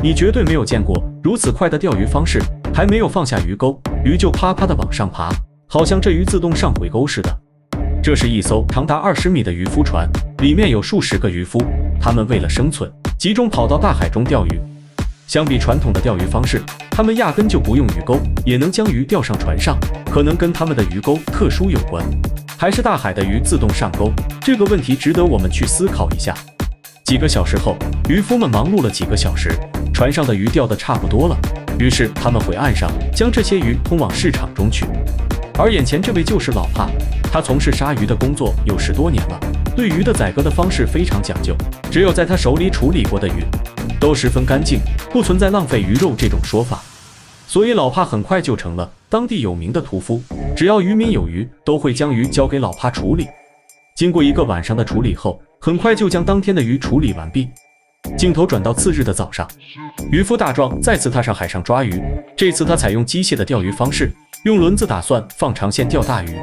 你绝对没有见过如此快的钓鱼方式，还没有放下鱼钩，鱼就啪啪的往上爬，好像这鱼自动上回钩似的。这是一艘长达20米的渔夫船，里面有数十个渔夫，他们为了生存，集中跑到大海中钓鱼。相比传统的钓鱼方式，他们压根就不用鱼钩，也能将鱼钓上船上，可能跟他们的鱼钩特殊有关，还是大海的鱼自动上钩？这个问题值得我们去思考一下。几个小时后，渔夫们忙碌了几个小时，船上的鱼钓得差不多了，于是他们回岸上，将这些鱼通往市场中去。而眼前这位就是老帕，他从事杀鱼的工作有10多年了，对鱼的宰割的方式非常讲究，只有在他手里处理过的鱼都十分干净，不存在浪费鱼肉这种说法。所以老帕很快就成了当地有名的屠夫，只要渔民有鱼，都会将鱼交给老帕处理。经过1个晚上的处理后，很快就将当天的鱼处理完毕。镜头转到次日的早上，渔夫大壮再次踏上海上抓鱼，这次他采用机械的钓鱼方式，用轮子打算放长线钓大鱼。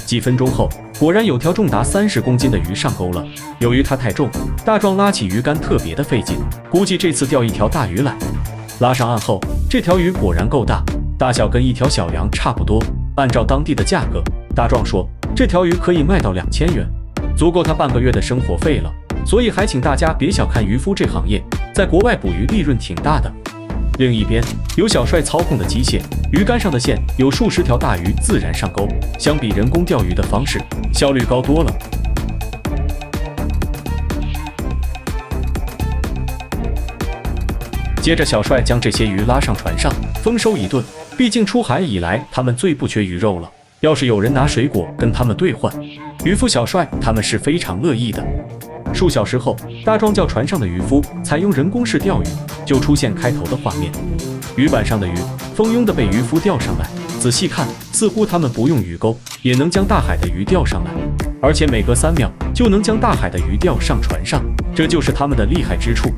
几分钟后，果然有条重达30公斤的鱼上钩了。由于它太重，大壮拉起鱼竿特别的费劲，估计这次钓一条大鱼来。拉上岸后，这条鱼果然够大，大小跟一条小羊差不多。按照当地的价格，大壮说这条鱼可以卖到2000元，足够他半个月的生活费了。所以还请大家别小看渔夫这行业，在国外捕鱼利润挺大的。另一边，有小帅操控的机械，鱼竿上的线有数十条大鱼自然上钩，相比人工钓鱼的方式，效率高多了。接着小帅将这些鱼拉上船上，丰收一顿。毕竟出海以来，他们最不缺鱼肉了。要是有人拿水果跟他们兑换，渔夫小帅他们是非常乐意的。数小时后，大壮叫船上的渔夫采用人工式钓鱼，就出现开头的画面。鱼板上的鱼蜂拥地被渔夫钓上来，仔细看，似乎他们不用鱼钩也能将大海的鱼钓上来，而且每隔3秒就能将大海的鱼钓上船上，这就是他们的厉害之处。